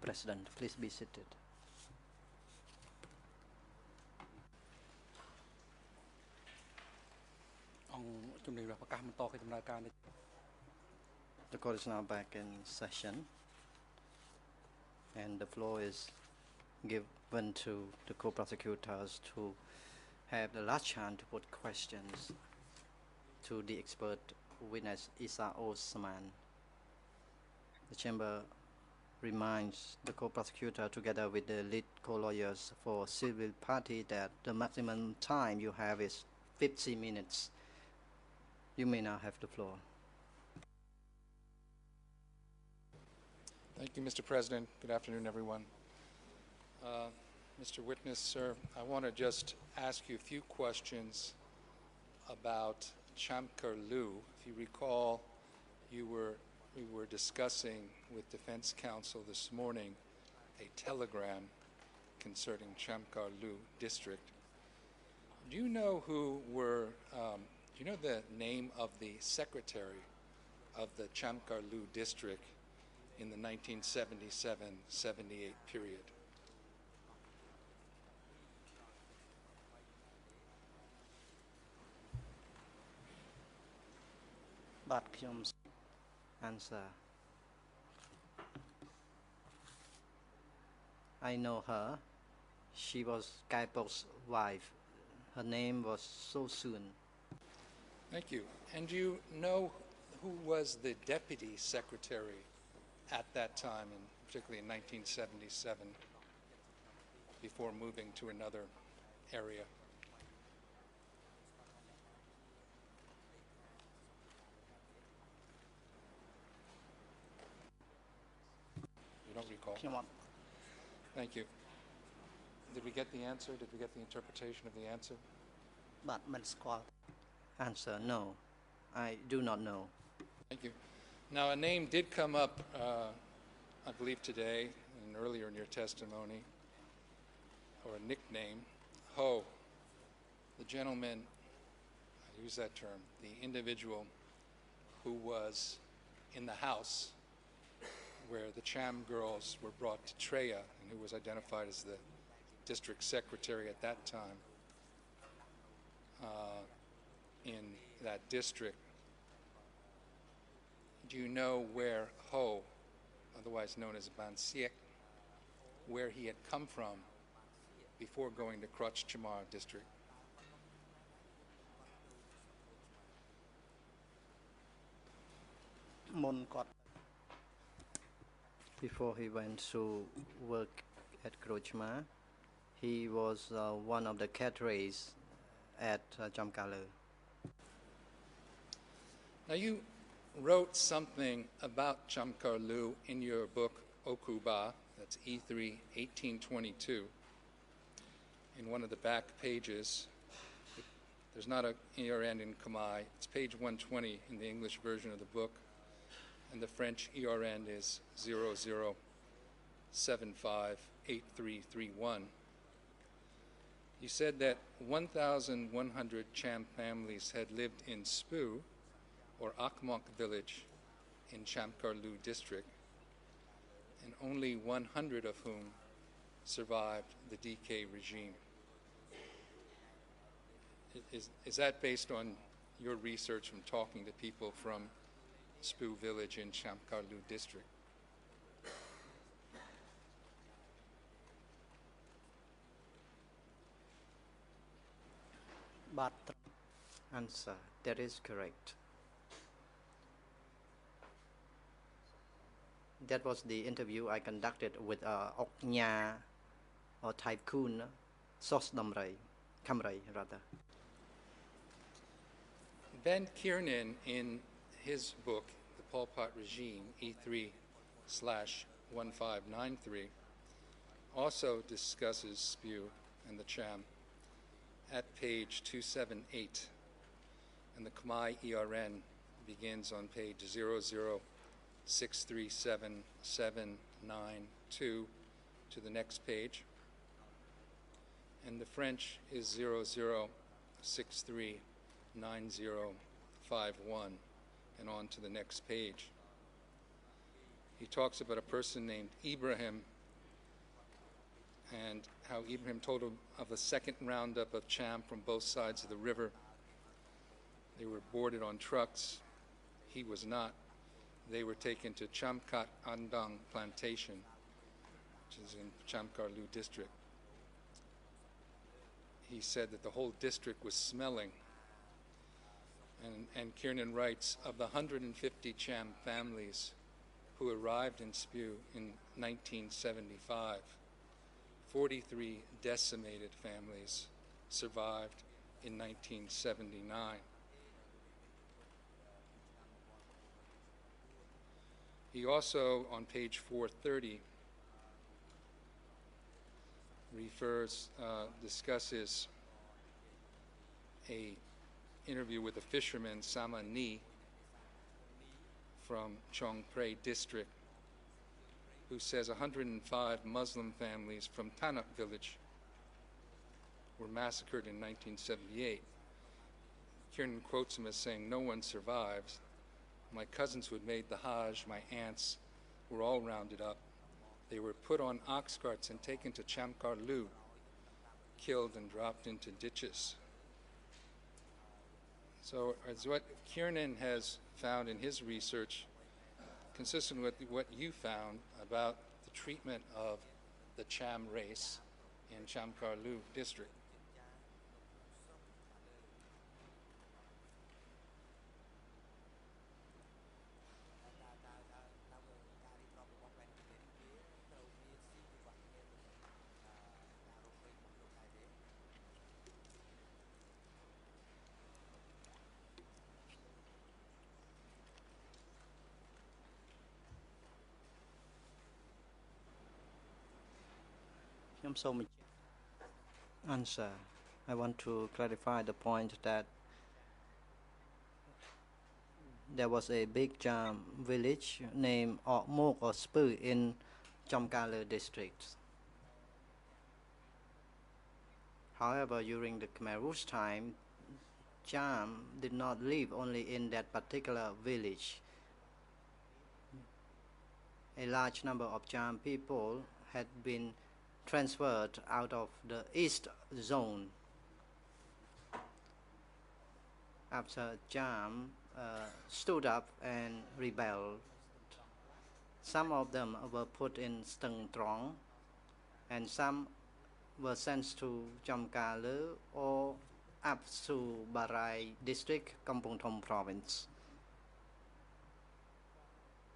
President, please be seated. The court is now back in session, and the floor is given to the co-prosecutors to have the last chance to put questions to the expert witness Isa Osman. The chamber reminds the co-prosecutor together with the lead co-lawyers for civil party that the maximum time you have is 50 minutes. You may now have the floor. Thank you, Mr. President. Good afternoon, everyone. Mr. Witness, sir, I want to just ask you a few questions about Chamkar Lu. If you recall, we were discussing with Defense Counsel this morning a telegram concerning Chamkar Lu district. Do you know do you know the name of the secretary of the Chamkar Lu district in the 1977-78 period? But Kyom's answer. I know her. She was Kaipok's wife. Her name was So Soon. Thank you. And do you know who was the deputy secretary at that time, and particularly in 1977, before moving to another area? You don't recall? Thank you. Did we get the answer? Did we get the interpretation of the answer? But answer, no. I do not know. Thank you. Now, a name did come up, I believe today and earlier in your testimony, or a nickname, Ho. The gentleman, I use that term, the individual who was in the house where the Cham girls were brought to Treya and who was identified as the district secretary at that time in that district. Do you know where Ho, otherwise known as Ban Siek, where he had come from before going to Krach Chamar district? Before he went to work at Krochma, he was one of the caterers at Chamkar Lu. Now, you wrote something about Chamkar Lu in your book Okuba, that's E3 1822. In one of the back pages, there's not a ERN in Khmer, it's page 120 in the English version of the book, and the French ERN is 00758331. You said that 1,100 Cham families had lived in Spu, or Akmok village, in Chamkar Lu district, and only 100 of whom survived the DK regime. Is that based on your research from talking to people from Spu village in Chamkar Lu district? But answer, that is correct. That was the interview I conducted with Oknya or Tycoon Sos Damrai, Kamrai rather. Ben Kiernan, in his book, The Pol Pot Regime, E3/1593, also discusses Spu and the Cham at page 278, and the Khmer ERN begins on page 00637792 to the next page, and the French is 00639051 and on to the next page. He talks about a person named Ibrahim and how Ibrahim told him of a second roundup of Cham from both sides of the river. They were boarded on trucks. He was not. They were taken to Chamkat Andang Plantation, which is in Chamkarlu district. He said that the whole district was smelling. And Kiernan writes, of the 150 Cham families who arrived in Spew in 1975, 43 decimated families survived in 1979. He also, on page 430, discusses a interview with a fisherman, Sama Ni, from Chong Prey district, who says 105 Muslim families from Tanak village were massacred in 1978. Kiernan quotes him as saying, "No one survives. My cousins who had made the Hajj, my aunts, were all rounded up. They were put on ox carts and taken to Chamkarlu, killed and dropped into ditches." So as what Kiernan has found in his research, consistent with what you found about the treatment of the Cham race in Chamkarlu district. Answer. I want to clarify the point that there was a big Cham village named Mok or Spu in Chamkala district. However, during the Khmer Rouge time, Cham did not live only in that particular village. A large number of Cham people had been transferred out of the east zone. After Cham stood up and rebelled, some of them were put in Steng Trong and some were sent to Chamkala or up to Barai district, Kampong Thom province.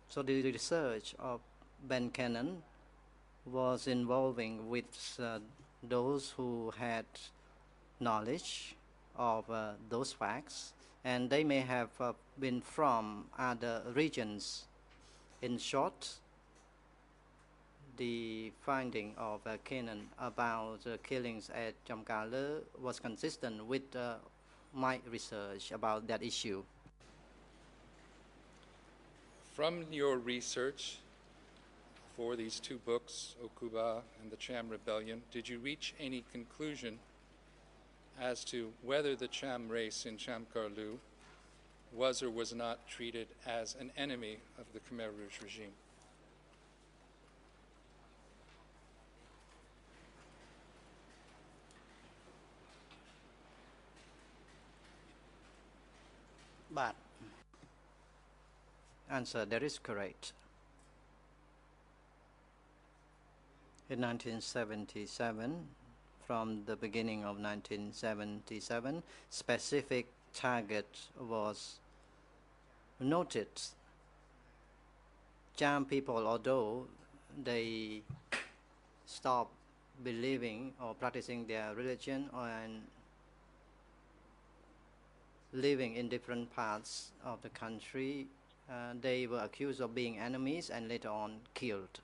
So the research of Ben Cannon was involving with those who had knowledge of those facts, and they may have been from other regions. In short, the finding of Cannon about killings at Chamkala was consistent with my research about that issue. From your research for these two books, Okuba and the Cham Rebellion, did you reach any conclusion as to whether the Cham race in Chamkarlu was or was not treated as an enemy of the Khmer Rouge regime? But answer, that is correct. In 1977, from the beginning of 1977, specific target was noted. Cham people, although they stopped believing or practicing their religion and living in different parts of the country, they were accused of being enemies and later on killed.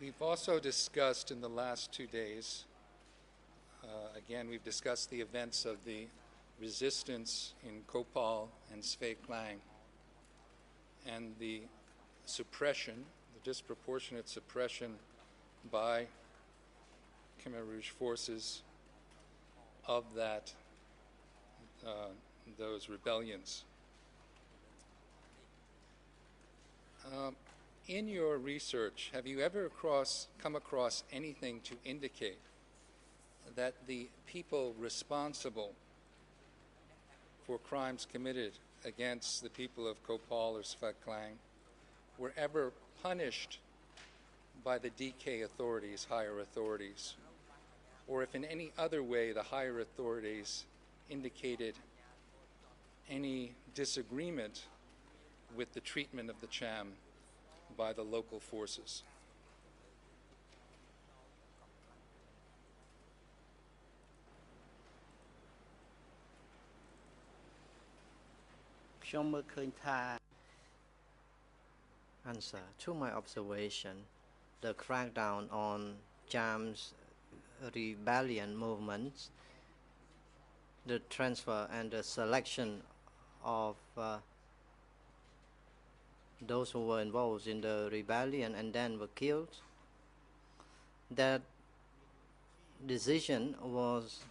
We've also discussed in the last 2 days, again, we've discussed the events of the resistance in Kopal and Svay Klang and the suppression, the disproportionate suppression by Khmer Rouge forces of those rebellions. In your research, have you ever come across anything to indicate that the people responsible for crimes committed against the people of Kopal or Svak Klang were ever punished by the DK authorities, higher authorities, or if in any other way the higher authorities indicated any disagreement with the treatment of the Cham by the local forces? Answer. To my observation, the crackdown on Cham's rebellion movements, the transfer and the selection of those who were involved in the rebellion and then were killed, that decision was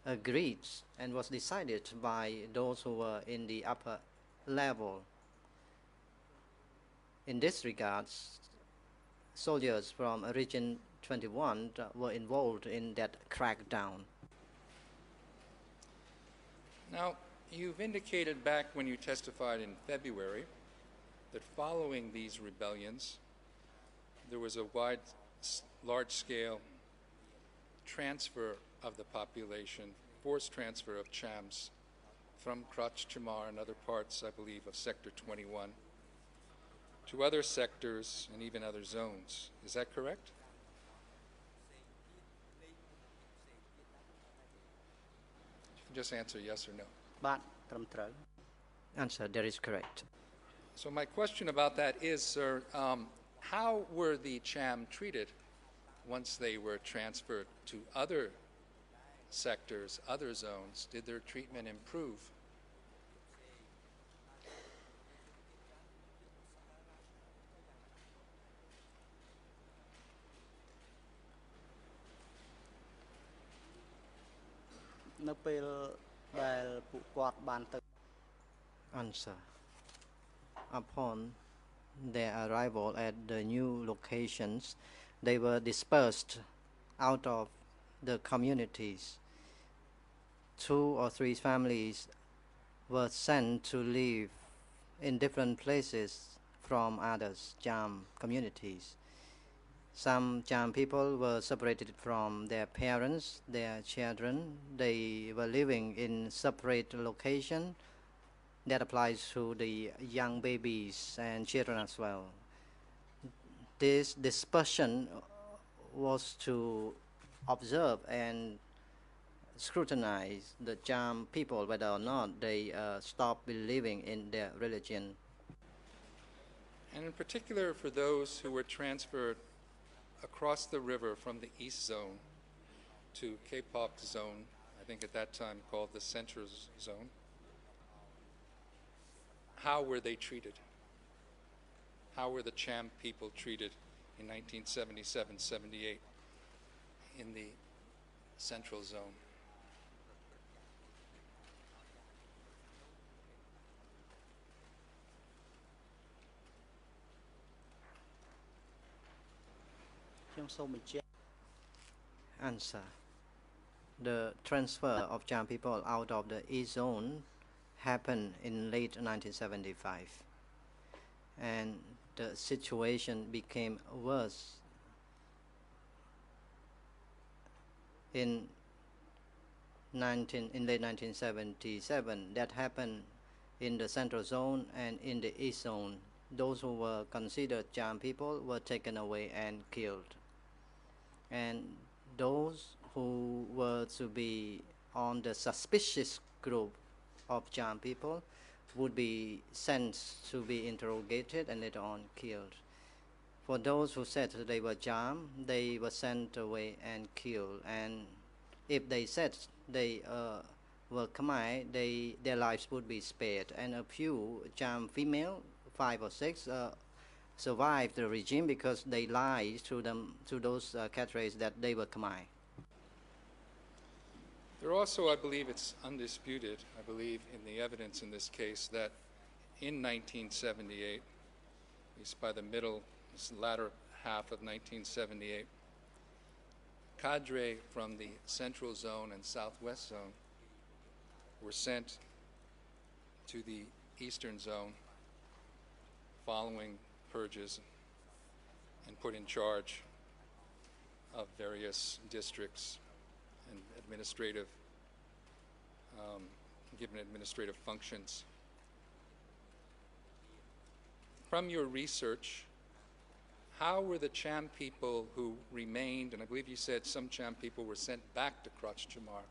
agreed and was decided by those who were in the upper level. In this regard, soldiers from Region 21 were involved in that crackdown. Now, you've indicated back when you testified in February that following these rebellions, there was a large-scale transfer of the population, forced transfer of Chams from Krach Chamar and other parts, I believe, of Sector 21 to other sectors and even other zones. Is that correct? You can just answer yes or no. Answer, that is correct. So my question about that is, sir, how were the Cham treated once they were transferred to other sectors, other zones? Did their treatment improve? Answer. Upon their arrival at the new locations, they were dispersed out of the communities. 2 or 3 families were sent to live in different places from others Cham communities. Some Cham people were separated from their parents, their children. They were living in separate locations. That applies to the young babies and children as well. This dispersion was to observe and scrutinize the Cham people whether or not they stop believing in their religion. And in particular for those who were transferred across the river from the East Zone to Kapok Zone, I think at that time called the Central Zone, how were they treated? How were the Cham people treated in 1977-78 in the Central Zone? Answer. The transfer of Cham people out of the East Zone happened in late 1975, and the situation became worse in late 1977. That happened in the Central Zone and in the East Zone. Those who were considered Cham people were taken away and killed, and those who were to be on the suspicious group of Cham people would be sent to be interrogated and later on killed. For those who said they were Cham, they were sent away and killed. And if they said they were Khmer, their lives would be spared. And a few Cham female, 5 or 6, survived the regime because they lied to those cadres that they were Khmer. There also, I believe it's undisputed, I believe in the evidence in this case, that in 1978, at least by the latter half of 1978, cadre from the Central Zone and Southwest Zone were sent to the Eastern Zone following purges and put in charge of various districts and given administrative functions. From your research, how were the Cham people who remained, and I believe you said some Cham people were sent back to Krach Chamar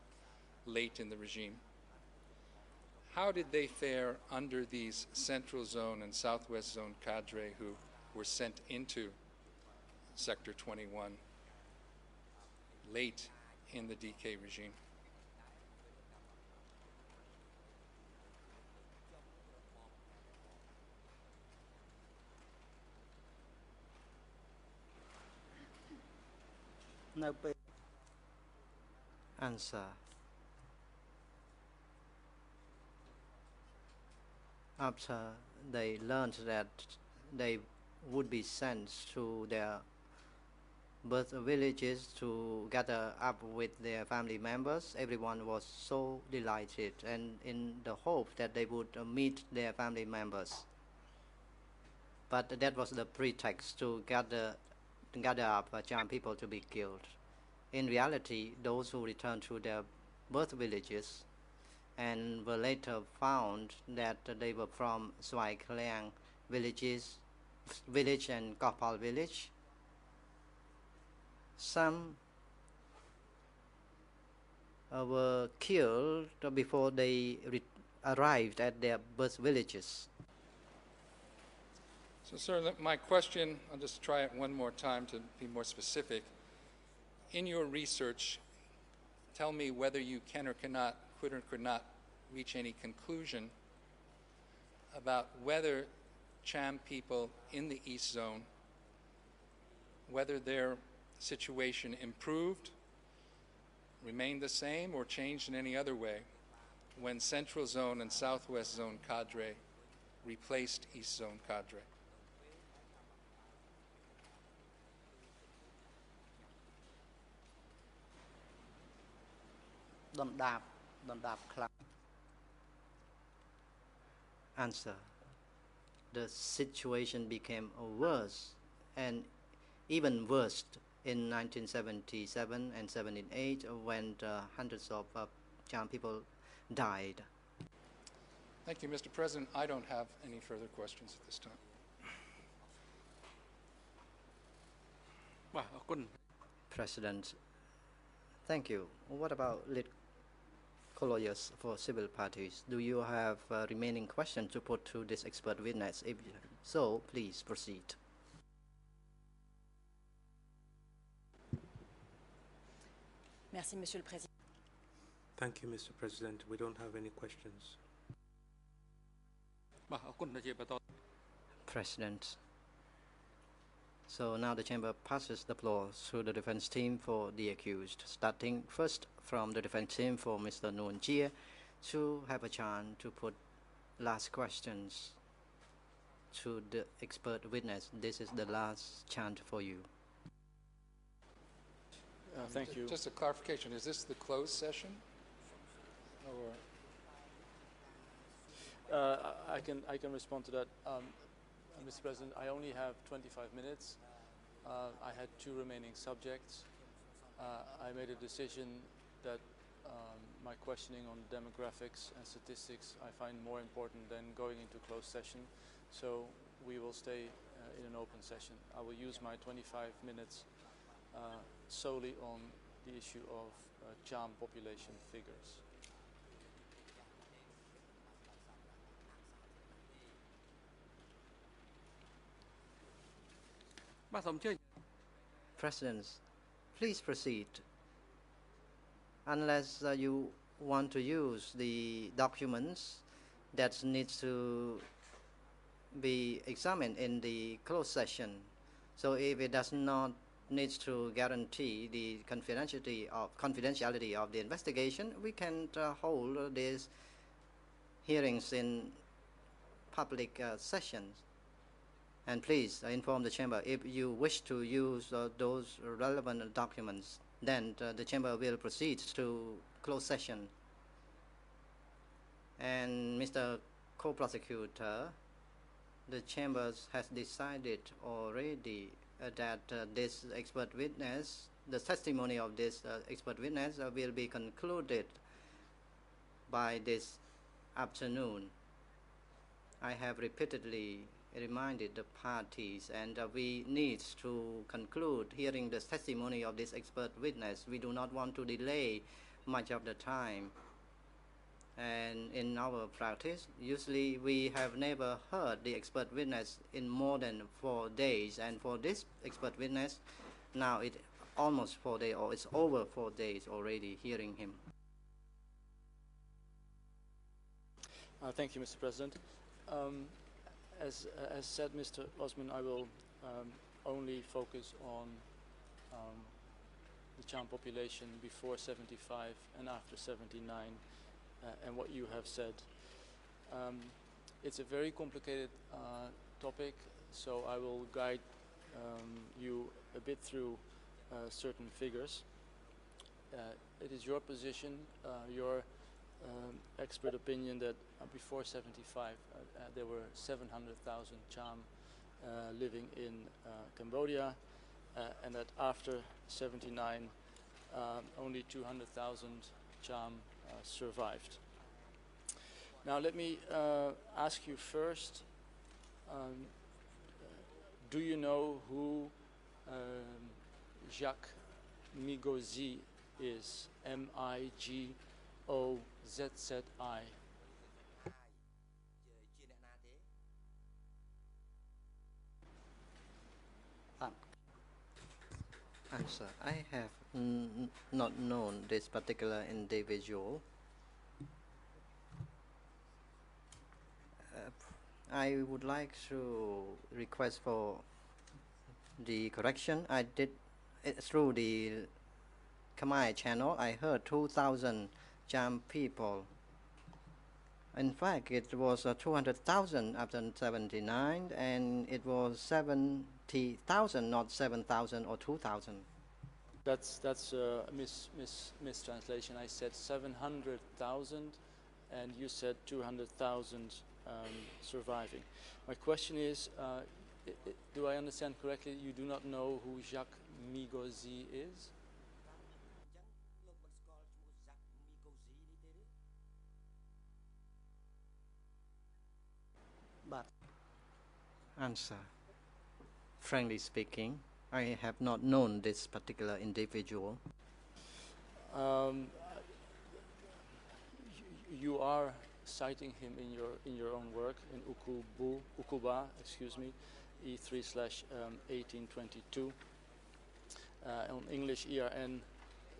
late in the regime, how did they fare under these Central Zone and Southwest Zone cadre who were sent into Sector 21 late in the DK regime? Answer. After they learned that they would be sent to their birth villages to gather up with their family members, everyone was so delighted and in the hope that they would meet their family members. But that was the pretext to gather up Cham people to be killed. In reality, those who returned to their birth villages and were later found that they were from Swai Kliang village and Kopal village. Some were killed before they arrived at their birth villages. So, sir, my question, I'll just try it one more time to be more specific. In your research, tell me whether you can or cannot, could or could not reach any conclusion about whether Cham people in the East Zone, whether their situation improved, remained the same, or changed in any other way when Central Zone and Southwest Zone cadre replaced East Zone cadre. Answer. The situation became worse, and even worse in 1977 and 78 when hundreds of Cham people died. Thank you, Mr. President. I don't have any further questions at this time. President, thank you. What about lead lawyers for civil parties? Do you have remaining questions to put to this expert witness? If so, please proceed. Merci, Monsieur le Président. Thank you, Mr. President. We don't have any questions. President. So now the chamber passes the floor to the defense team for the accused, starting first from the defense team for Mr. Nguyen Chia to have a chance to put last questions to the expert witness. This is the last chance for you. Thank you. Just a clarification, is this the closed session? Or I can respond to that. Mr. President, I only have 25 minutes. I had 2 remaining subjects. I made a decision that my questioning on demographics and statistics I find more important than going into closed session. So we will stay in an open session. I will use my 25 minutes solely on the issue of Cham population figures. President, please proceed. Unless you want to use the documents that needs to be examined in the closed session. So if it does not needs to guarantee the confidentiality of the investigation, we can hold these hearings in public sessions. And please inform the chamber if you wish to use those relevant documents, then the chamber will proceed to closed session. And Mr. Co-prosecutor, the chamber has decided already that this expert witness, the testimony of this expert witness will be concluded by this afternoon. I have repeatedly reminded the parties, and we need to conclude hearing the testimony of this expert witness. We do not want to delay much of the time. And in our practice, usually we have never heard the expert witness in more than 4 days. And for this expert witness, now it's almost 4 days, or it's over 4 days already hearing him. Thank you, Mr. President. As said, Mr. Osman, I will only focus on the Cham population before 75 and after 79. And what you have said. It's a very complicated topic, so I will guide you a bit through certain figures. It is your position, your expert opinion that before 75 there were 700,000 Cham living in Cambodia, and that after 79 only 200,000 Cham survived. Now let me ask you first, do you know who Jacques Migozzi is? Migozzi. Answer. I have not known this particular individual. I would like to request for the correction. I did it through the Khmer channel. I heard 2,000 Cham people. In fact, it was 200,000 after 79, and it was 70,000, not 7,000 or 2,000. That's a mistranslation. I said 700,000, and you said 200,000 surviving. My question is, do I understand correctly? You do not know who Jacques Migozzi is? But answer. Frankly speaking, I have not known this particular individual. You are citing him in your own work in Ukuba, E3/1822 on English ERN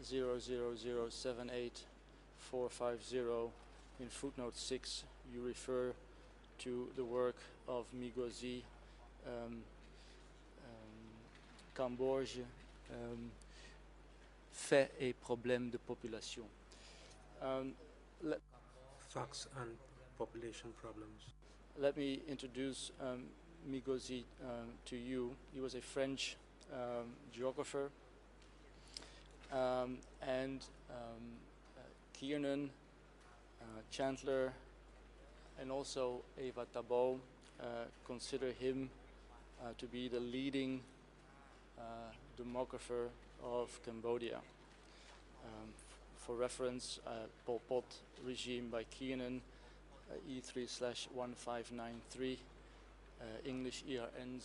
0007845. In footnote 6, you refer to the work of Migozzi, Cambodia, Faits et problèmes de population. Facts and population problems. Let me introduce Migozzi to you. He was a French geographer, and Kiernan, Chandler, and also Eva Tabo consider him to be the leading demographer of Cambodia. For reference, Pol Pot regime by Kiernan, E3/1593, English ERN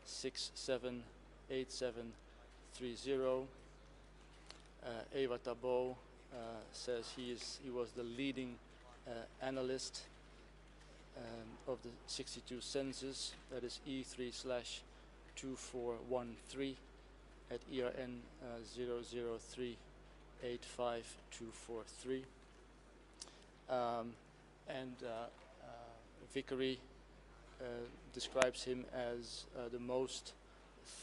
00678730. Eva Tabo says he was the leading analyst of the 62 census, that is E3/2413 at ERN 003852243. And Vickery describes him as the most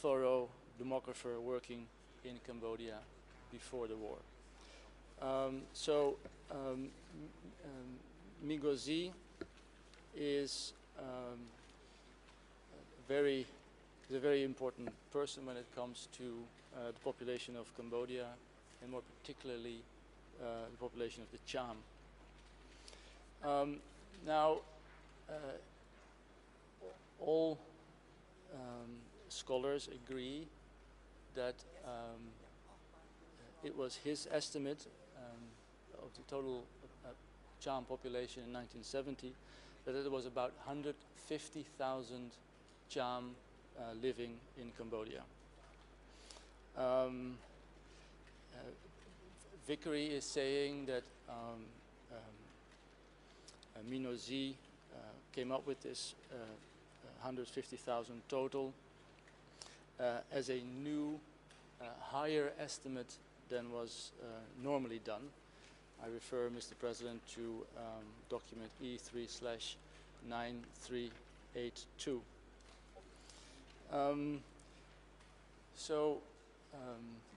thorough demographer working in Cambodia before the war. Migozzi is is a very important person when it comes to the population of Cambodia, and more particularly the population of the Cham. Now, all scholars agree that it was his estimate of the total Cham population in 1970 that it was about 150,000 Cham living in Cambodia. Vickery is saying that Minozi came up with this 150,000 total as a new higher estimate than was normally done. I refer, Mr. President, to document E3/9382.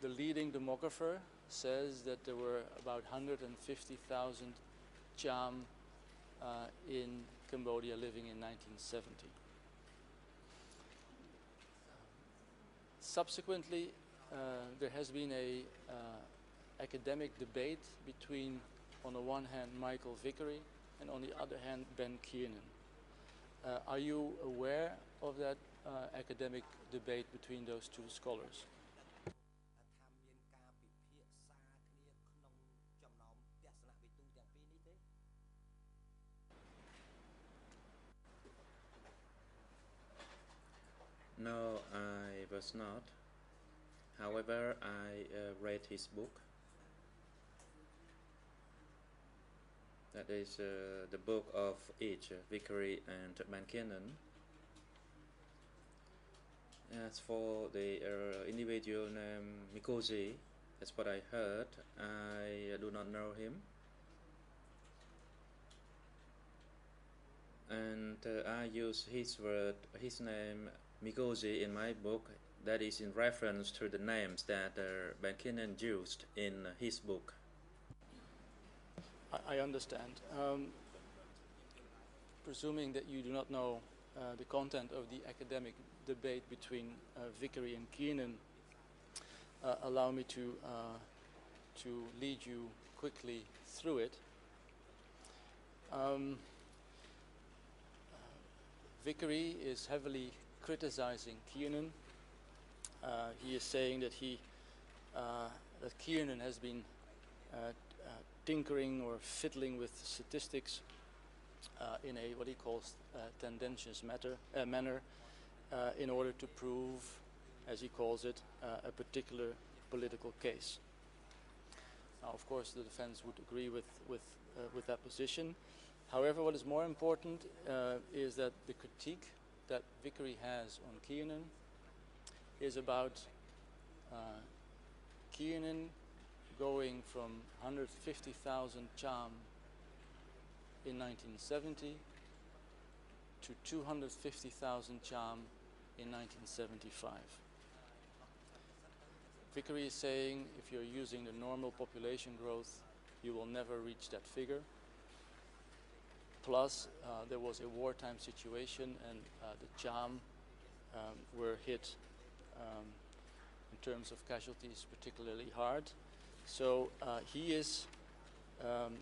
The leading demographer says that there were about 150,000 Cham in Cambodia living in 1970. Subsequently, there has been a academic debate between, on the one hand, Michael Vickery, and on the other hand, Ben Kiernan. Are you aware of that academic debate between those two scholars? No, I was not. However, I read his book. That is the book of each, Vickery and Van Kiernan. As for the individual named Mikosi, that's what I heard. I do not know him. And I use his name Mikosi in my book. That is in reference to the names that Van Kiernan used in his book. I understand. Presuming that you do not know the content of the academic debate between Vickery and Kiernan, allow me to lead you quickly through it. Vickery is heavily criticizing Kiernan. He is saying that that Kiernan has been tinkering or fiddling with statistics in a what he calls tendentious manner in order to prove, as he calls it, a particular political case. Now, of course, the defense would agree with that position. However, what is more important is that the critique that Vickery has on Kiernan is about Kiernan going from 150,000 Cham in 1970 to 250,000 Cham in 1975. Vickery is saying if you're using the normal population growth, you will never reach that figure. Plus, there was a wartime situation, and the Cham were hit in terms of casualties particularly hard. So he is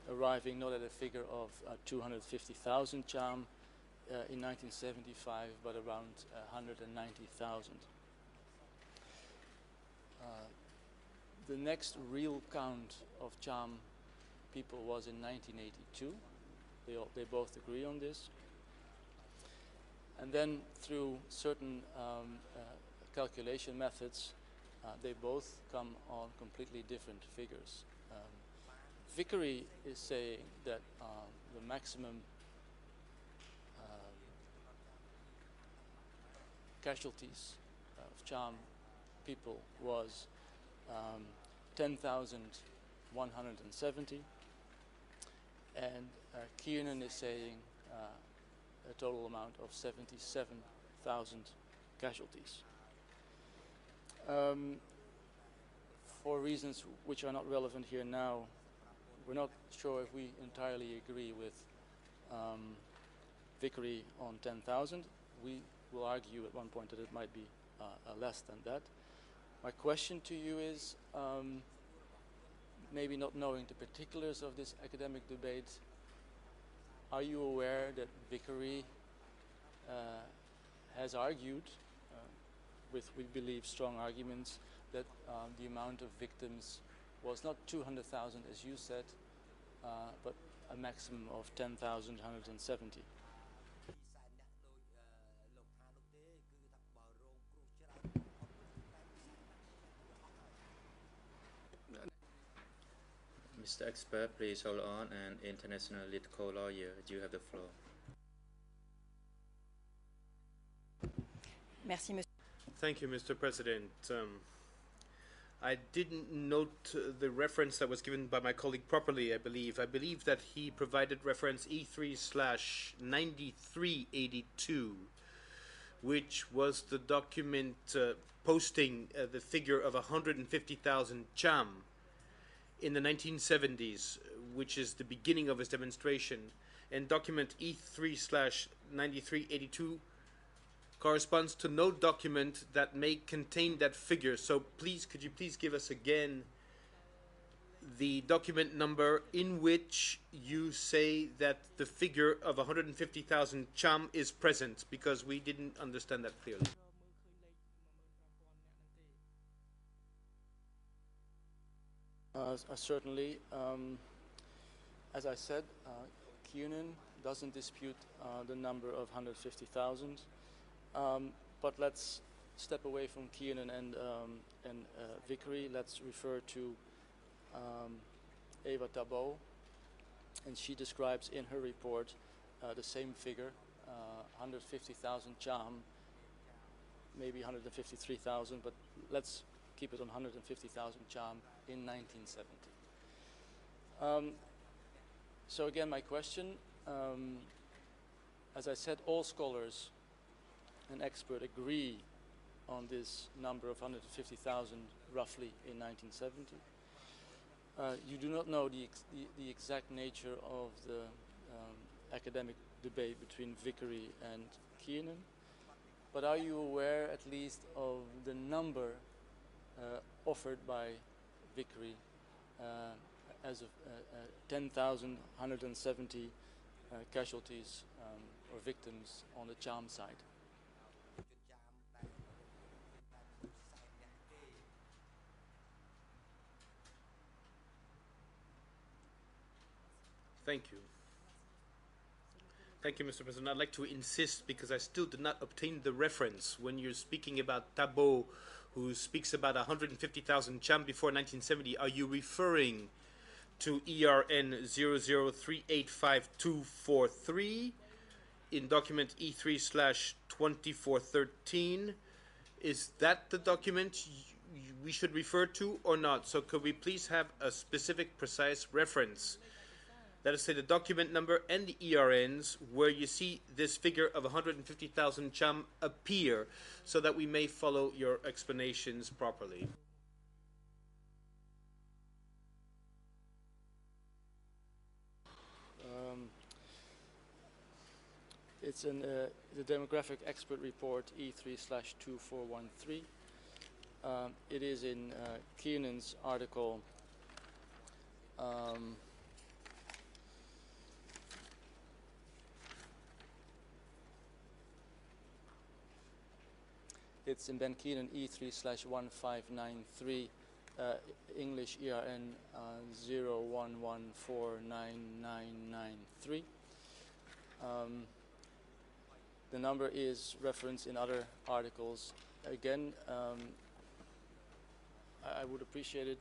arriving not at a figure of 250,000 Cham in 1975, but around 190,000. The next real count of Cham people was in 1982. They both agree on this. And then through certain calculation methods, they both come on completely different figures. Vickery is saying that the maximum casualties of Cham people was 10,170, and Kiernan is saying a total amount of 77,000 casualties. For reasons which are not relevant here now, we're not sure if we entirely agree with Vickery on 10,000. We will argue at one point that it might be less than that. My question to you is, maybe not knowing the particulars of this academic debate, are you aware that Vickery has argued, with, we believe, strong arguments, that the amount of victims was not 200,000 as you said, but a maximum of 10,170? Mr. Expert, please hold on, and international political lawyer, you have the floor. Merci, Monsieur. Thank you, Mr. President. I didn't note the reference that was given by my colleague properly, I believe. I believe that he provided reference E3/9382, which was the document posting the figure of 150,000 cham in the 1970s, which is the beginning of his demonstration. And document E3/9382 corresponds to no document that may contain that figure. So please, could you please give us again the document number in which you say that the figure of 150,000 cham is present, because we didn't understand that clearly. Certainly. As I said, Kiernan doesn't dispute the number of 150,000. But let's step away from Kiernan and Vickery. Let's refer to Eva Tabot, and she describes in her report the same figure, 150,000 cham, maybe 153,000, but let's keep it on 150,000 cham in 1970. So again, my question, as I said, all scholars and experts agree on this number of 150,000 roughly in 1970. You do not know the exact nature of the academic debate between Vickery and Kiernan, but are you aware at least of the number offered by Vickery as of 10,170 casualties or victims on the cham side? Thank you. Thank you, Mr. President. I'd like to insist, because I still did not obtain the reference when you're speaking about Tabot, who speaks about 150,000 cham before 1970. Are you referring to ERN 00385243 in document E3/2413? Is that the document we should refer to or not? So could we please have a specific, precise reference? Let us say the document number and the ERNs where you see this figure of 150,000 cham appear, so that we may follow your explanations properly. It's in the demographic expert report E3/2413. It is in Kiernan's article. It's in Ben Kiernan E3/1593, English ERN 01149993. The number is referenced in other articles. Again, I would appreciate it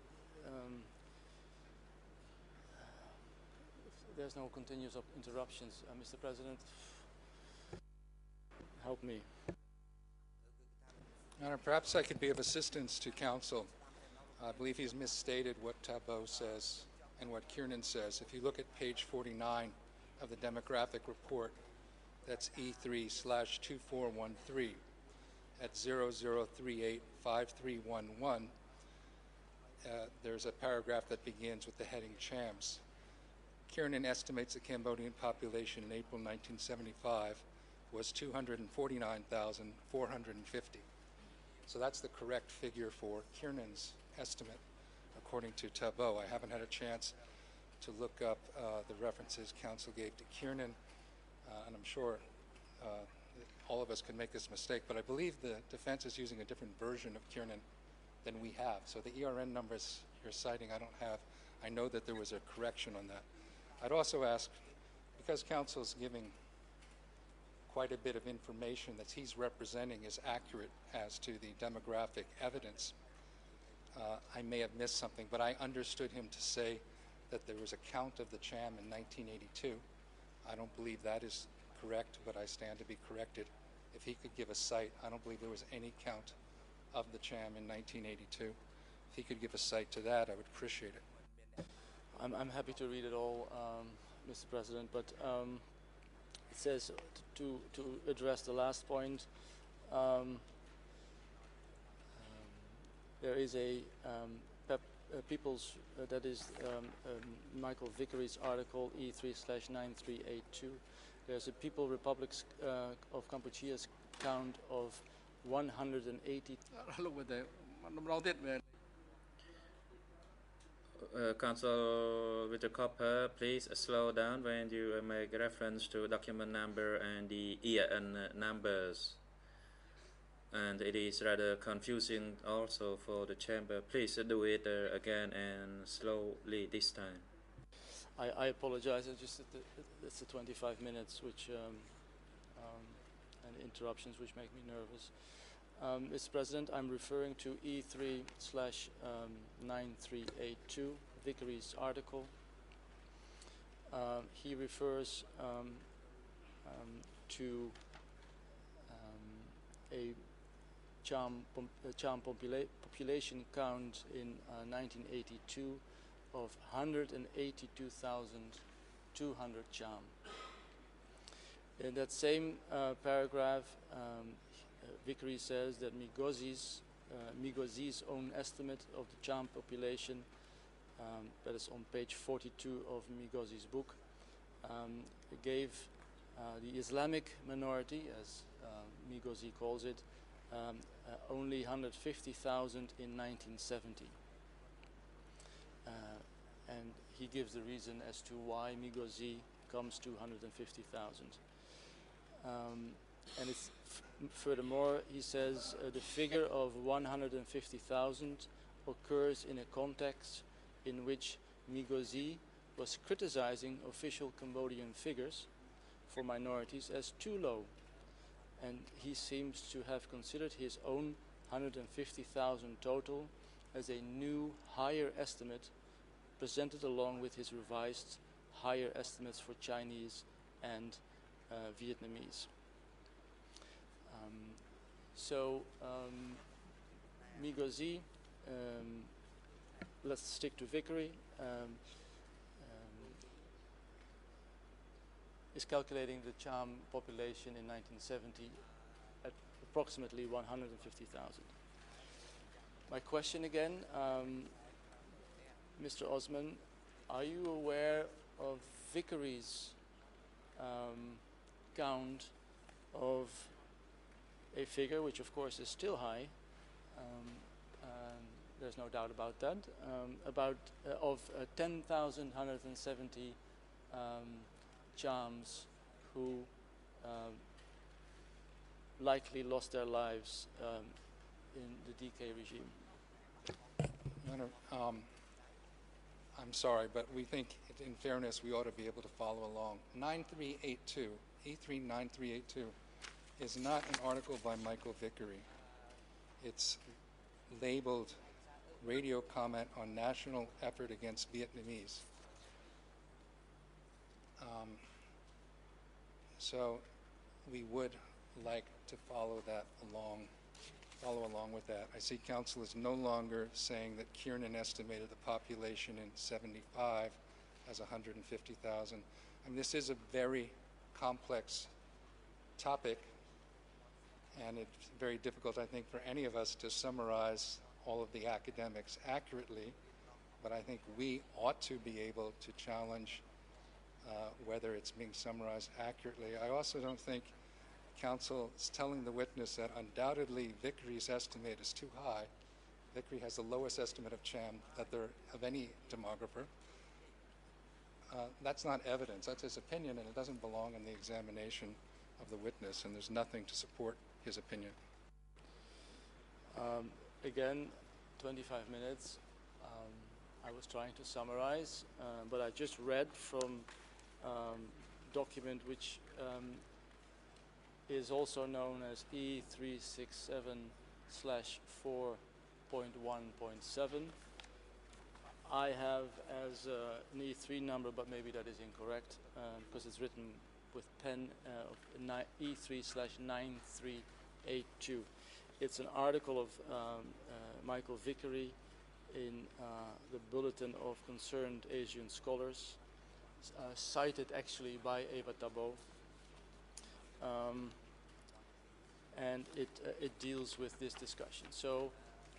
if there's no continuous interruptions. Mr. President, help me. Your Honor, perhaps I could be of assistance to counsel. I believe he's misstated what Tabot says and what Kiernan says. If you look at page 49 of the demographic report, that's E3/2413 at 00385311. There's a paragraph that begins with the heading chams. Kiernan estimates the Cambodian population in April 1975 was 249,450. So that's the correct figure for Kiernan's estimate, according to Tabot. I haven't had a chance to look up the references counsel gave to Kiernan, and I'm sure all of us can make this mistake, but I believe the defense is using a different version of Kiernan than we have. So the ERN numbers you're citing, I don't have. I know that there was a correction on that. I'd also ask, because counsel's giving quite a bit of information that he's representing is accurate as to the demographic evidence, I may have missed something, but I understood him to say that there was a count of the Cham in 1982. I don't believe that is correct, but I stand to be corrected. If he could give a cite, I don't believe there was any count of the Cham in 1982. If he could give a cite to that, I would appreciate it. I'm happy to read it all, Mr. President, but it says to address the last point, there is a People's, that is Michael Vickery's article E3/9382. There's a People Republics of Kampuchea's count of 180. Counsel with the copper, please slow down when you make reference to document number and the EIN numbers. And it is rather confusing also for the chamber. Please do it again and slowly this time. I apologize. It's the 25 minutes which and interruptions which make me nervous. Mr. President, I'm referring to E3/9382, Vickery's article. He refers to a Cham population count in 1982 of 182,200 Cham. In that same paragraph, Vickery says that Migozi's own estimate of the Cham population, that is on page 42 of Migozi's book, gave the Islamic minority, as Migozi calls it, only 150,000 in 1970. And he gives the reason as to why Migozi comes to 150,000. And it's furthermore, he says the figure of 150,000 occurs in a context in which Migozi was criticizing official Cambodian figures for minorities as too low. And he seems to have considered his own 150,000 total as a new higher estimate presented along with his revised higher estimates for Chinese and Vietnamese. Migozi, let's stick to Vickery, is calculating the Cham population in 1970 at approximately 150,000. My question again, Mr. Osman, are you aware of Vickery's count of a figure, which of course is still high, there's no doubt about that, of 10,170 Chams who likely lost their lives in the DK regime? Your Honor, I'm sorry, but we think, in fairness, we ought to be able to follow along. 9382, E39382, is not an article by Michael Vickery. It's labeled Radio Comment on National Effort Against Vietnamese. So we would like to follow along with that. I see counsel is no longer saying that Kiernan estimated the population in 75 as 150,000. I mean, this is a very complex topic, and it's very difficult, I think, for any of us to summarize all of the academics accurately, but I think we ought to be able to challenge whether it's being summarized accurately. I also don't think counsel is telling the witness that undoubtedly Vickery's estimate is too high. Vickery has the lowest estimate of Cham of any demographer. That's not evidence. That's his opinion, and it doesn't belong in the examination of the witness, and there's nothing to support his opinion. Again, 25 minutes. I was trying to summarize, but I just read from document which is also known as E367/4.1.7. I have as an E3 number, but maybe that is incorrect because it's written with pen E3/9382. It's an article of Michael Vickery in the Bulletin of Concerned Asian Scholars, cited actually by Eva Tabo. And it deals with this discussion. So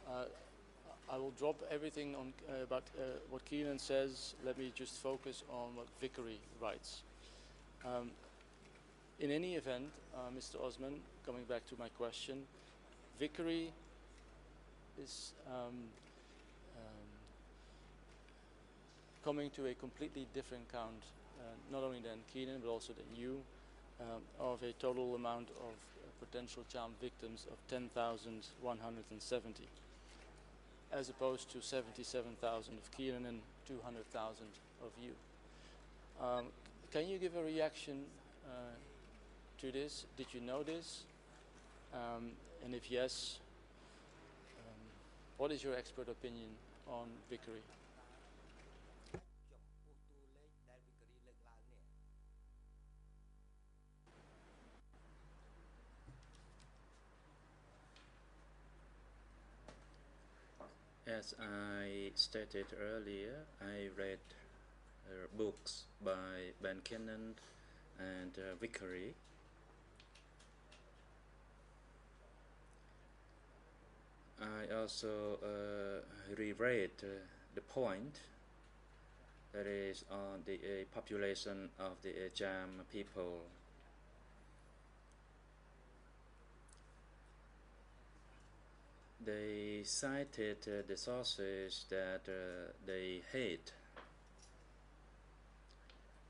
I will drop everything on about what Keenan says. Let me just focus on what Vickery writes. In any event, Mr. Osman, coming back to my question, Vickery is coming to a completely different count, not only than Keenan, but also than you, of a total amount of potential Cham victims of 10,170, as opposed to 77,000 of Keenan and 200,000 of you. Can you give a reaction to this? Did you know this? And if yes, what is your expert opinion on Vickery? As I stated earlier, I read books by Ben Kennan and Vickery. I also reread the point that is on the population of the Cham people. They cited the sources that they hate.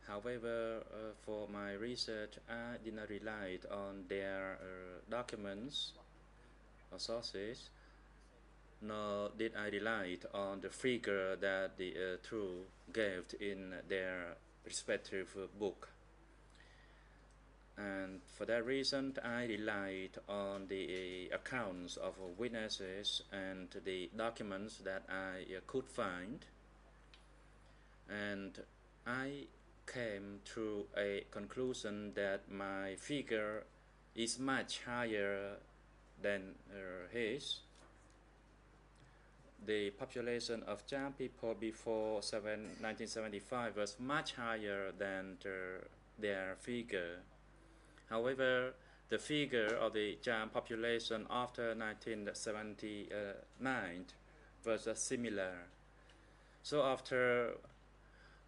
However, for my research, I did not rely on their documents or sources, nor did I rely on the figure that the two gave in their respective book. And for that reason, I relied on the accounts of witnesses and the documents that I could find. And I came to a conclusion that my figure is much higher than his. The population of Cham people before 1975 was much higher than their figure. However, the figure of the Cham population after 1979 was similar. So after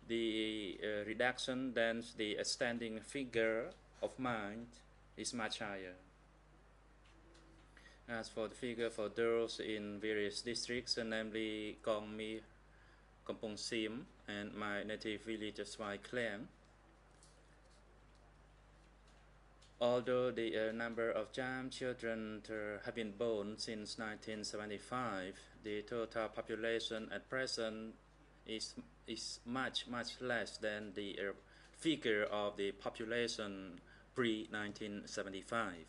the reduction, then the standing figure of mine is much higher. As for the figure for those in various districts, namely Kong Mi, Kampong Sim, and my native village Swai Klang, although the number of Cham children have been born since 1975, the total population at present is much less than the figure of the population pre-1975.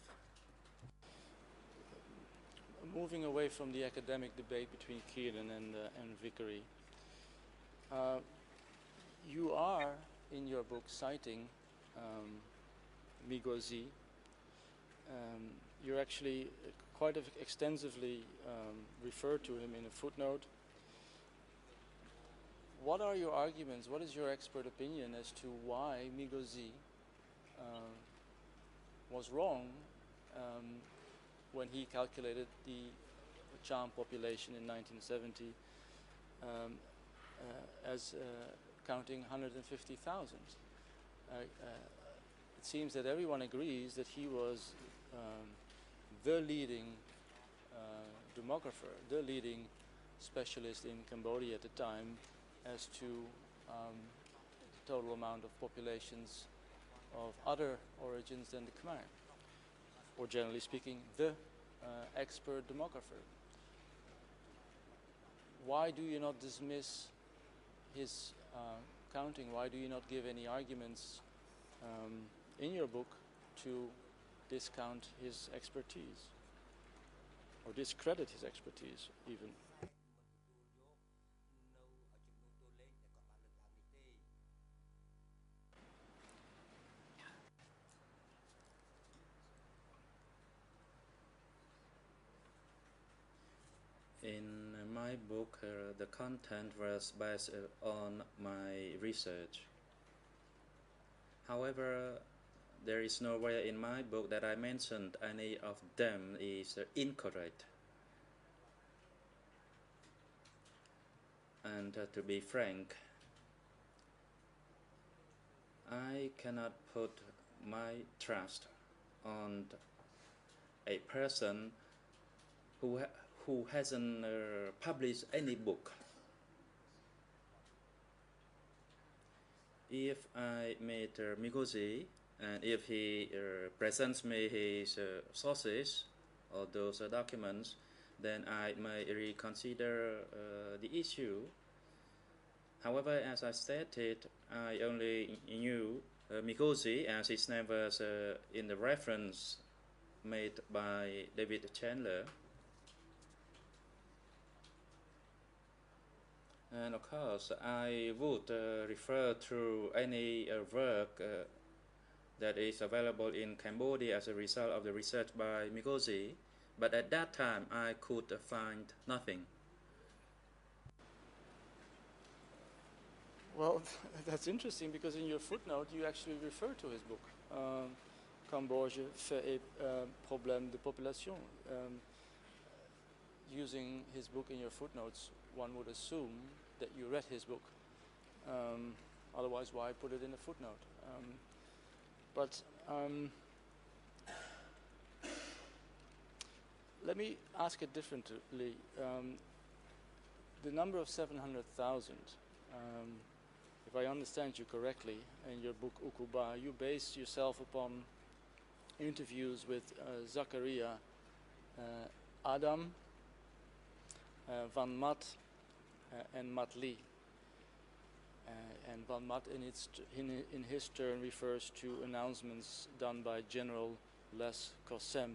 Moving away from the academic debate between Keenan and Vickery, you are in your book citing Migozi. You actually quite extensively refer to him in a footnote. What are your arguments? What is your expert opinion as to why Migozi was wrong when he calculated the Cham population in 1970 as counting 150,000? it seems that everyone agrees that he was the leading demographer, the leading specialist in Cambodia at the time as to the total amount of populations of other origins than the Khmer, or generally speaking, the expert demographer. Why do you not dismiss his counting? Why do you not give any arguments in your book to discount his expertise or discredit his expertise even? In my book, the content was based on my research. However, there is nowhere in my book that I mentioned any of them is incorrect. And to be frank, I cannot put my trust on a person who hasn't published any book. If I meet Mikosi, and if he presents me his sources or those documents, then I may reconsider the issue. However, as I stated, I only knew Mikosi as his name was in the reference made by David Chandler. And of course, I would refer to any work that is available in Cambodia as a result of the research by Mikosi, but at that time I could find nothing. Well, that's interesting because in your footnote you actually refer to his book, Cambodia fait et problème de population. Using his book in your footnotes, one would assume that you read his book. Otherwise, why put it in a footnote? But let me ask it differently. The number of 700,000, if I understand you correctly, in your book Ukuba, you base yourself upon interviews with Zakaria Adam, Van Mat, and Mat Lee. And Van Mat in his turn refers to announcements done by General Les Cossem.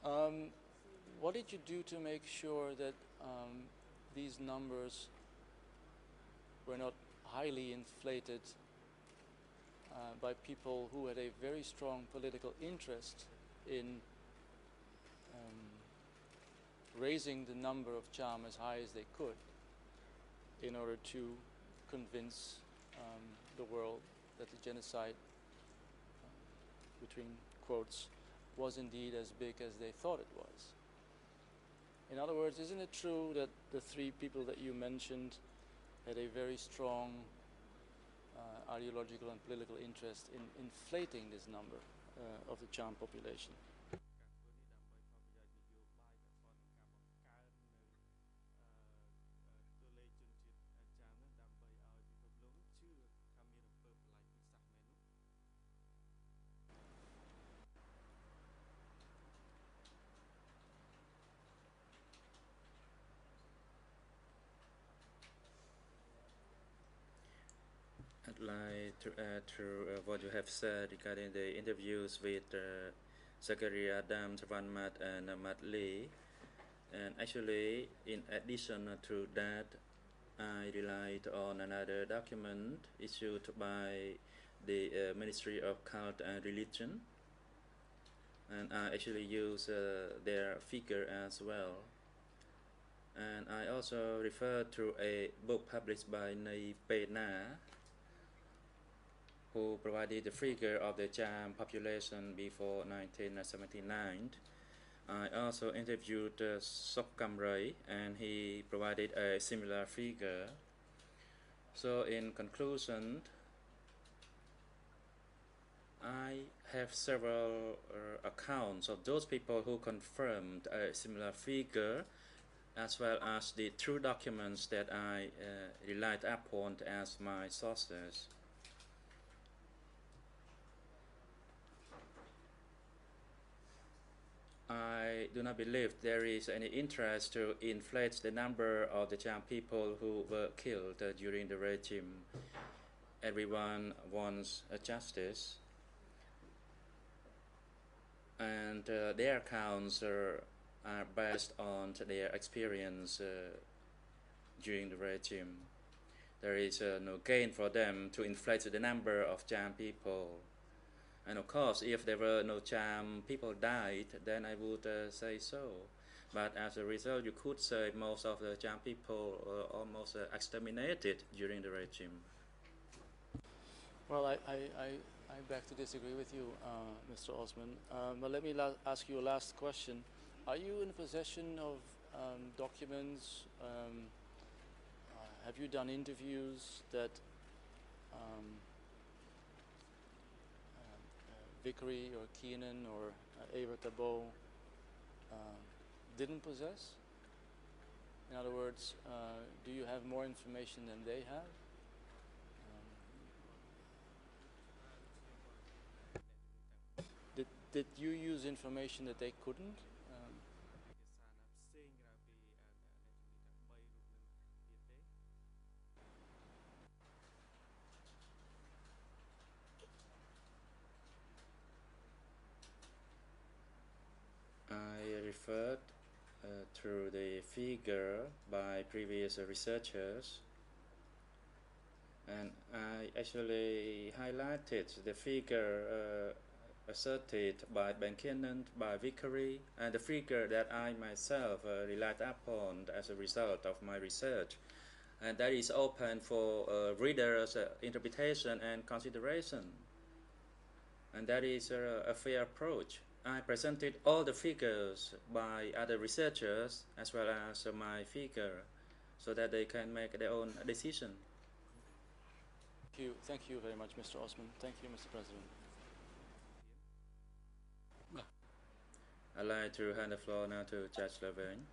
What did you do to make sure that these numbers were not highly inflated by people who had a very strong political interest in raising the number of Cham as high as they could in order to convince the world that the genocide, between quotes, was indeed as big as they thought it was? In other words, isn't it true that the three people that you mentioned had a very strong ideological and political interest in inflating this number of the Cham population? I'd like to add to what you have said regarding the interviews with Zakaria Adams, Van Mat, and Mat Lee. And actually, in addition to that, I relied on another document issued by the Ministry of Cult and Religion. And I actually use their figure as well. And I also refer to a book published by Nay Pena, who provided the figure of the Cham population before 1979. I also interviewed Sok Kam Ray, and he provided a similar figure. So in conclusion, I have several accounts of those people who confirmed a similar figure, as well as the true documents that I relied upon as my sources. I do not believe there is any interest to inflate the number of the Cham people who were killed during the regime. Everyone wants justice, and their accounts are based on their experience during the regime. There is no gain for them to inflate the number of Cham people. And of course, if there were no Cham people died, then I would say so. But as a result, you could say most of the Cham people were almost exterminated during the regime. Well, I beg to disagree with you, Mr. Osman. But let me ask you a last question. Are you in possession of documents? Have you done interviews that Vickery or Keenan or Eva Tabo didn't possess? In other words, do you have more information than they have? Did you use information that they couldn't? I referred to the figure by previous researchers, and I actually highlighted the figure asserted by Benkinnon, by Vickery, and the figure that I myself relied upon as a result of my research. And that is open for readers' interpretation and consideration. And that is a fair approach. I presented all the figures by other researchers as well as my figure, so that they can make their own decision. Thank you very much, Mr. Osman. Thank you, Mr. President. I'd like to hand the floor now to Judge Levain.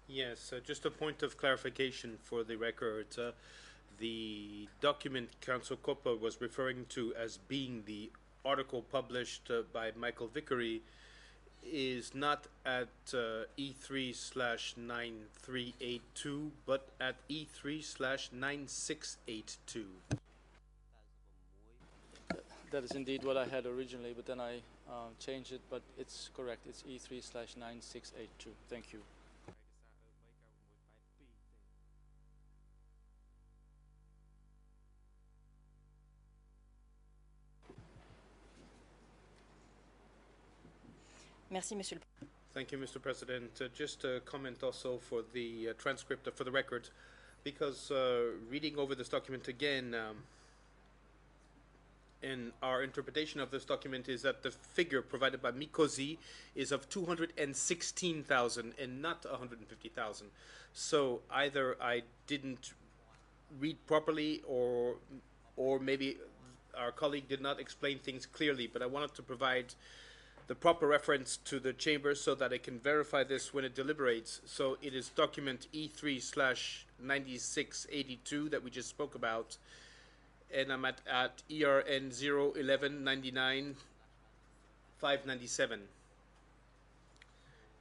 Yes, just a point of clarification for the record. The document Council Coppa was referring to as being the article published by Michael Vickery is not at E3/9382, but at E3/9682. That is indeed what I had originally, but then I changed it, but it's correct. It's E3/9682. Thank you. Merci, Monsieur le Thank you, Mr. President. Just a comment also for the transcript, for the record, because reading over this document again, and our interpretation of this document is that the figure provided by Mikosi is of 216,000 and not 150,000. So either I didn't read properly, or maybe our colleague did not explain things clearly, but I wanted to provide the proper reference to the chamber so that it can verify this when it deliberates. So it is document E3/9682 that we just spoke about, and I'm at ERN 01199-597.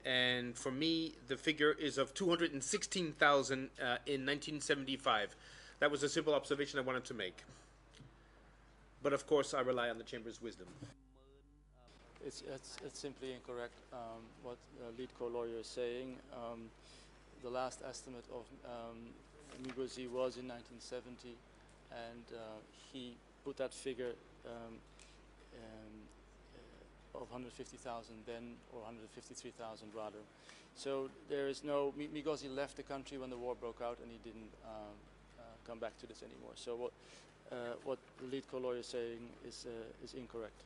And for me, the figure is of 216,000 in 1975. That was a simple observation I wanted to make. But of course, I rely on the chamber's wisdom. It's simply incorrect what the lead co-lawyer is saying. The last estimate of Ngozi was in 1970, and he put that figure of 150,000 then, or 153,000 rather. So there is no, Ngozi left the country when the war broke out, and he didn't come back to this anymore. So what the lead co-lawyer is saying is incorrect.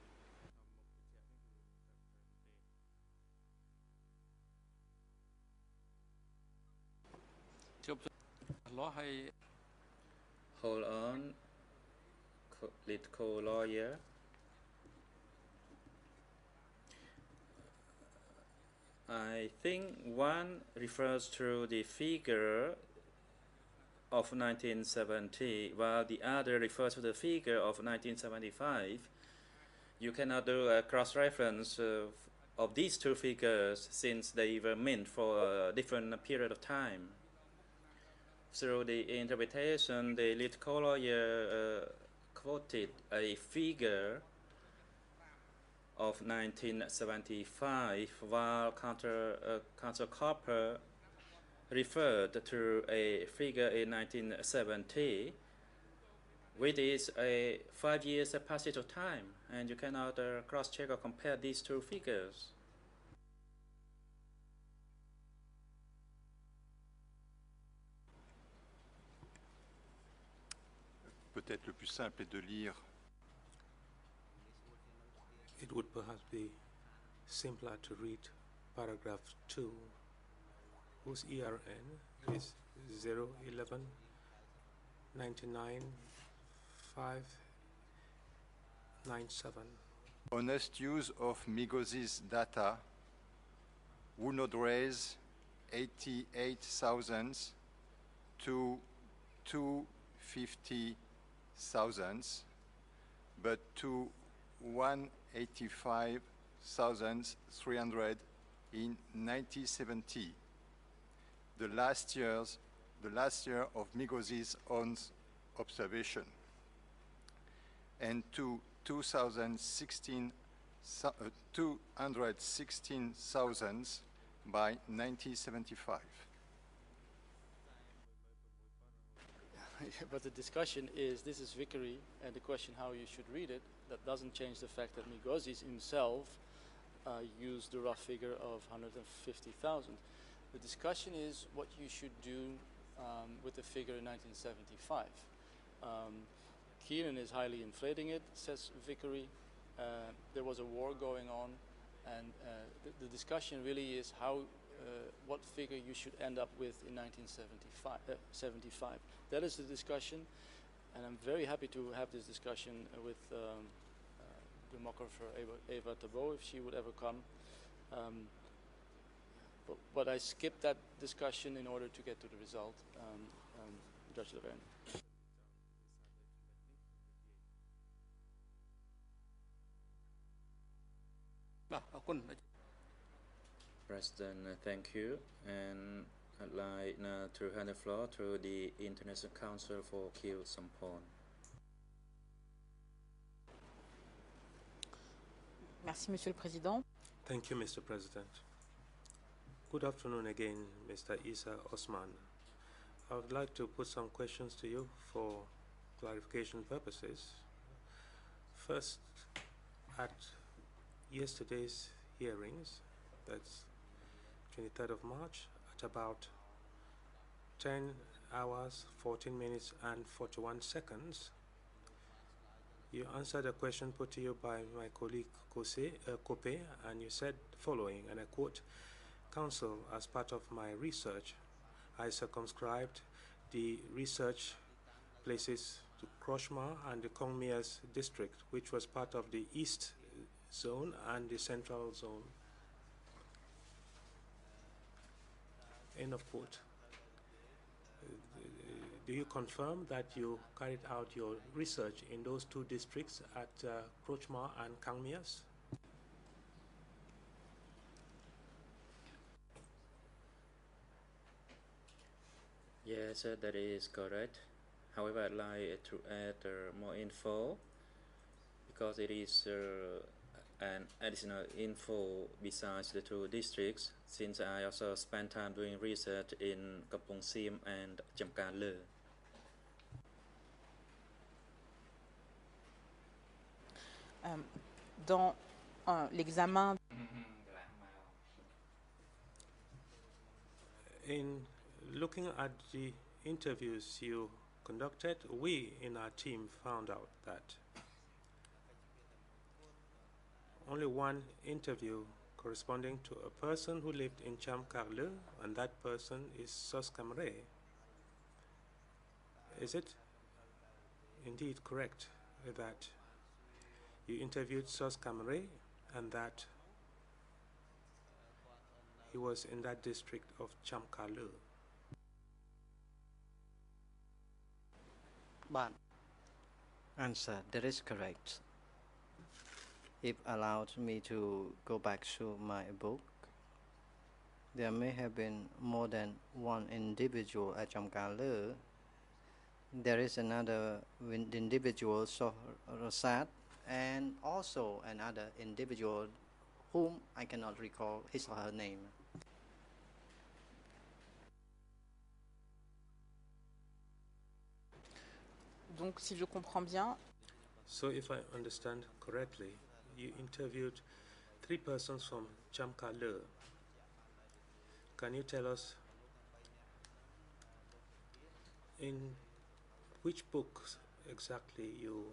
Hold on, lead co-lawyer. I think one refers to the figure of 1970, while the other refers to the figure of 1975. You cannot do a cross-reference of these two figures since they were meant for a different period of time. Through the interpretation, the lead co-lawyer quoted a figure of 1975, while Counsel Copper referred to a figure in 1970, which is a 5 years passage of time, and you cannot cross-check or compare these two figures. Peut-être le plus simple est de lire. It would perhaps be simpler to read paragraph 2, whose ERN is 011 99 597. Honest use of Migosi's data would not raise 88,000 to 250,000, but to 185,300 in 1970, the last year of Migosi's own observation, and to 216,000 by 1975. But the discussion is, this is Vickery, and the question how you should read it, that doesn't change the fact that Migozis himself used the rough figure of 150,000. The discussion is what you should do with the figure in 1975. Keenan is highly inflating it, says Vickery. There was a war going on, and the discussion really is how, what figure you should end up with in 1975. That is the discussion, and I'm very happy to have this discussion with demographer Eva Tabo, if she would ever come. But I skipped that discussion in order to get to the result, Judge Levin. President, thank you. And I'd like now to hand the floor to the International Council for Kiew Sampon. Merci, Monsieur le Président. Thank you, Mr. President. Good afternoon again, Mr. Isa Osman. I would like to put some questions to you for clarification purposes. First, at yesterday's hearings, that's 23rd of March, at about 10 hours, 14 minutes and 41 seconds, you answered a question put to you by my colleague Kope, and you said the following, and I quote, "Counsel, as part of my research, I circumscribed the research places to Kroshma and the Kongmias district, which was part of the East Zone and the Central Zone." End of quote. Do you confirm that you carried out your research in those two districts at Krochma and Kangmias? Yes, that is correct. However, I'd like to add more info because it is an additional info besides the two districts, since I also spent time doing research in Kampong Sim and Chamka Le. Dans l'examen, In looking at the interviews you conducted, we in our team found out that only one interview corresponding to a person who lived in Chamkarle, and that person is Sos Kamre. Is it indeed correct that you interviewed Sos Kamre and that he was in that district of Chamkalu? បាទ Answer: That is correct. If allowed me to go back to my book, there may have been more than one individual at Chamkalu. There is another individual, Sohrosat, and also another individual whom I cannot recall his or her name. Donc, si je comprends bien, So if I understand correctly, you interviewed 3 persons from Chamkalu. Can you tell us in which books exactly you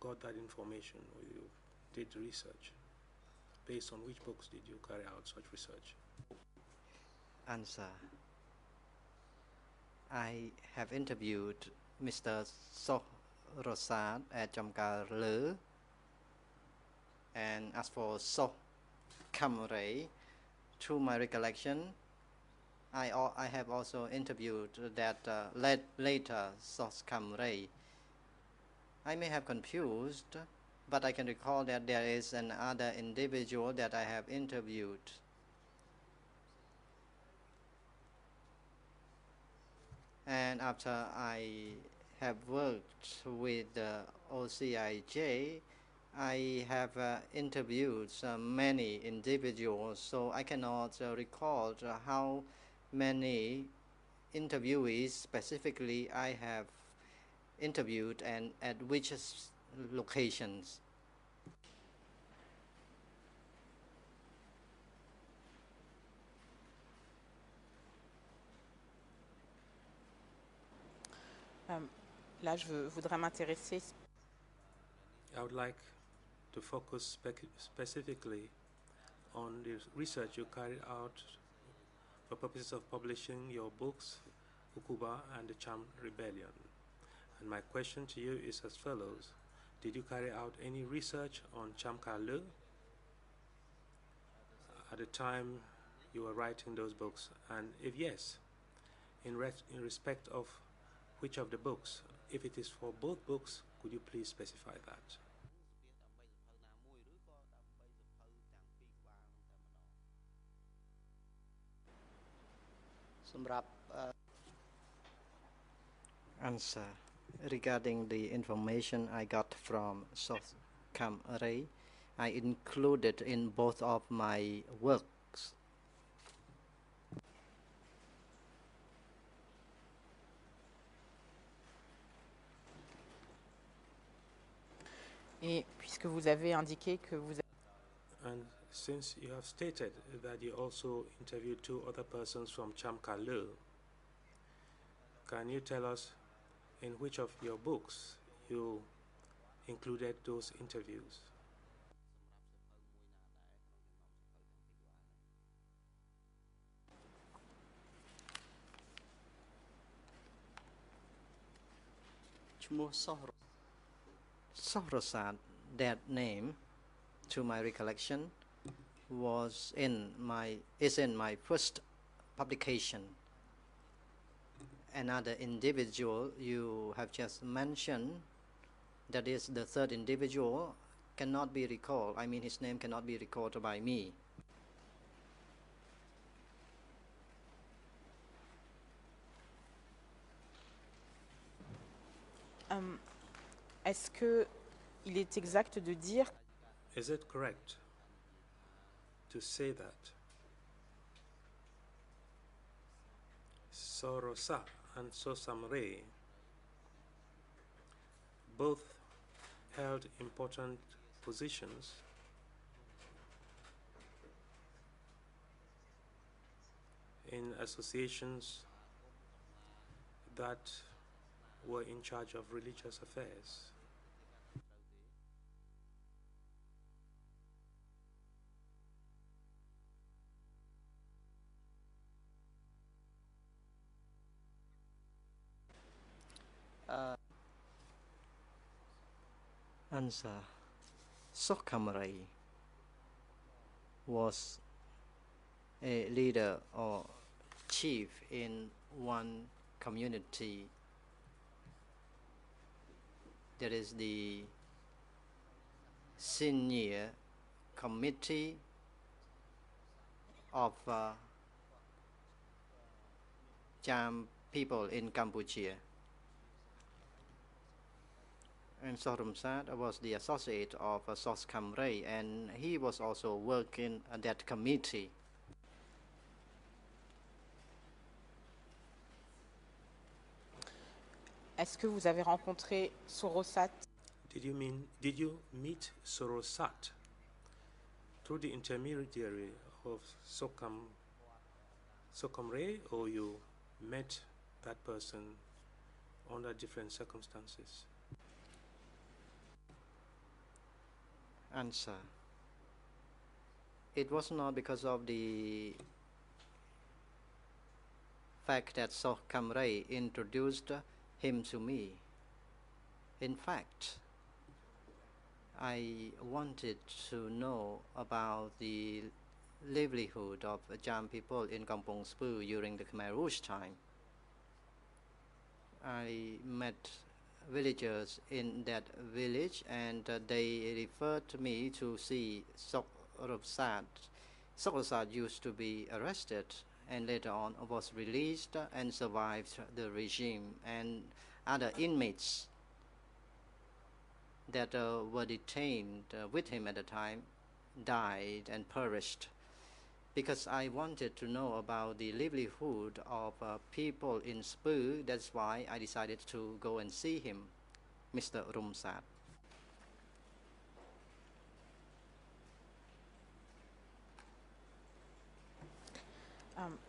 got that information, or you did research? Based on which books did you carry out such research? Answer: I have interviewed Mr. Sohrosat at Chamkalu, and as for Soh Kamre, to my recollection, I have also interviewed that later Sos Kamre. I may have confused, but I can recall that there is another individual that I have interviewed. And after I have worked with the OCIJ, I have interviewed many individuals, so I cannot recall how many interviewees specifically I have interviewed and at which locations. là, je voudrais m'intéresser I would like to focus specifically on the research you carried out for purposes of publishing your books, Ukuba and the Cham Rebellion. And my question to you is as follows. Did you carry out any research on Chamkalu at the time you were writing those books? And if yes, in respect of which of the books? If it is for both books, could you please specify that? Answer: Regarding the information I got from South Kamre, I included in both of my works. et puisque vous avez indiqué que vous And since you have stated that you also interviewed 2 other persons from Chamkalu, can you tell us in which of your books you included those interviews? Sohrosat, that name, to my recollection, is in my first publication. Another individual you have just mentioned, that is the third individual, cannot be recalled. I mean, his name cannot be recalled by me. est-ce que il est exact de dire Is it correct to say that Sorosa and Sosamre both held important positions in associations that were in charge of religious affairs? Answer. Sokhamrai was a leader or chief in one community. That is the senior committee of Cham people in Cambodia. And Sorumsat was the associate of Sos Kamray, and he was also working at that committee. Est-ce que vous avez rencontré Sorosat? Did you meet Sorosat through the intermediary of Sokamre, or you met that person under different circumstances? Answer. It was not because of the fact that Sok Kamray introduced him to me. In fact, I wanted to know about the livelihood of Cham people in Kampong Speu during the Khmer Rouge time. I met villagers in that village, and they referred me to see Sokrosat. Sokrosat used to be arrested and later on was released and survived the regime, and other inmates that were detained with him at the time died and perished. Because I wanted to know about the livelihood of people in Speu, that's why I decided to go and see him, Mr. Rumsat.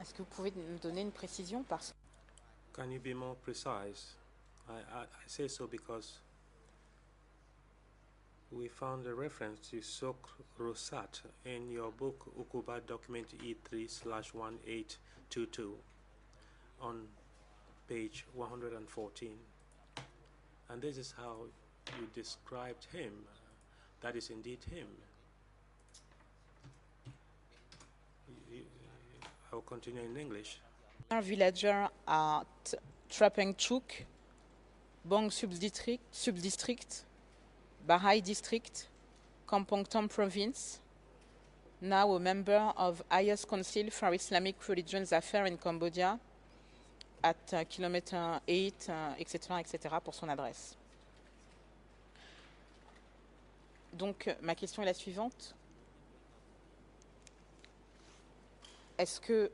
Est-ce que vous pouvez nous donner une précision parce Can you be more precise? I say so because we found a reference to Sok Rosat in your book Ukuba document E3/1822 on page 114. And this is how you described him. That is indeed him. I will continue in English. un villager at Trapengchuk, Bong subdistrict, Bahai district, Kampong Tom province, now a member of Highest Council for Islamic Religions Affairs in Cambodia, at kilometer 8, etc., etc., pour son adresse. Donc, ma question est la suivante. Est-ce que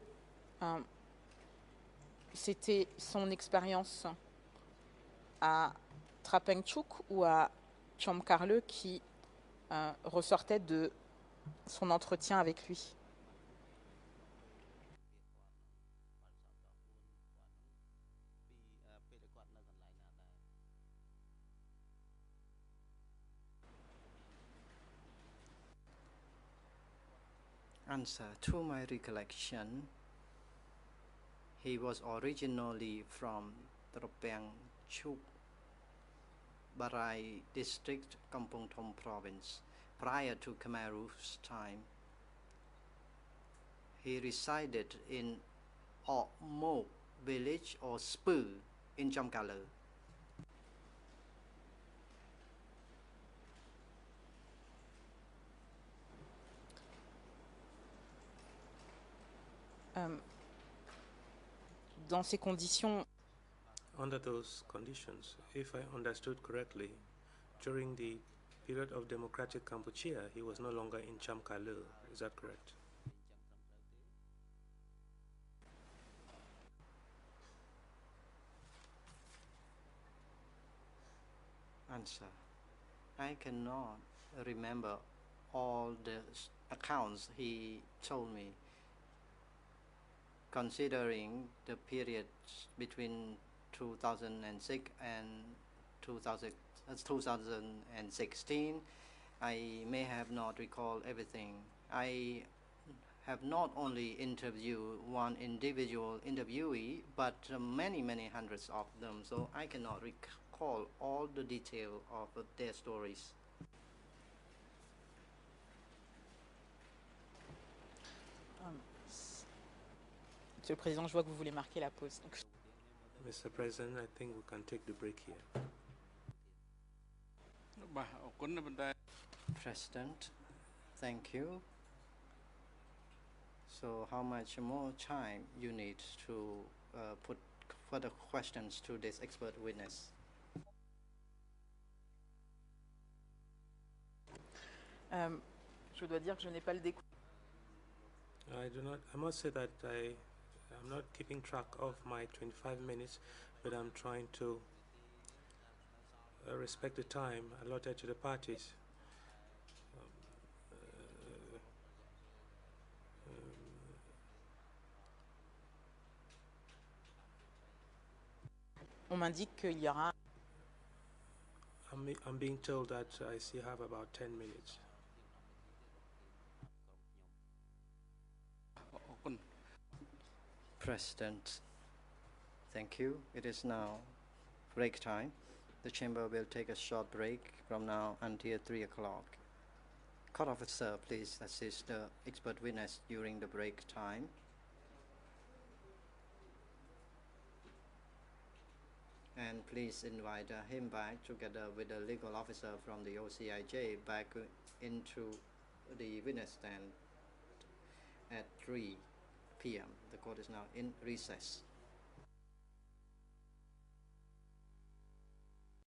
c'était son expérience à Trapengchuk ou à Chamkarle qui ressortait de son entretien avec lui? Answer. To my recollection, he was originally from Trapengchuk, Barai district, Kampong Thom province. Prior to Khmer Rouge's time, he resided in Mo village or Speu in Chamkalo. Dans ces conditions, Under those conditions, if I understood correctly, during the period of democratic Kampuchea, he was no longer in Chamkalu. Is that correct? Answer. I cannot remember all the accounts he told me, considering the period between 2006 and 2016. I may have not recalled everything. I have not only interviewed one individual interviewee, but many hundreds of them, so I cannot recall all the detail of their stories. Monsieur le Président, je vois que vous voulez marquer la pause. Donc, Mr. President, I think we can take the break here. President, thank you. So how much more time you need to put further questions to this expert witness? je dois dire que je n'ai pas le décompte. I must say that I'm not keeping track of my 25 minutes, but I'm trying to respect the time allotted to the parties. On m'indique qu'il y aura I'm being told that I still have about 10 minutes. President, thank you. It is now break time. The chamber will take a short break from now until 3 o'clock. Court officer, please assist the expert witness during the break time. And please invite him back together with the legal officer from the OCIJ back into the witness stand at 3 p.m. The court is now in recess.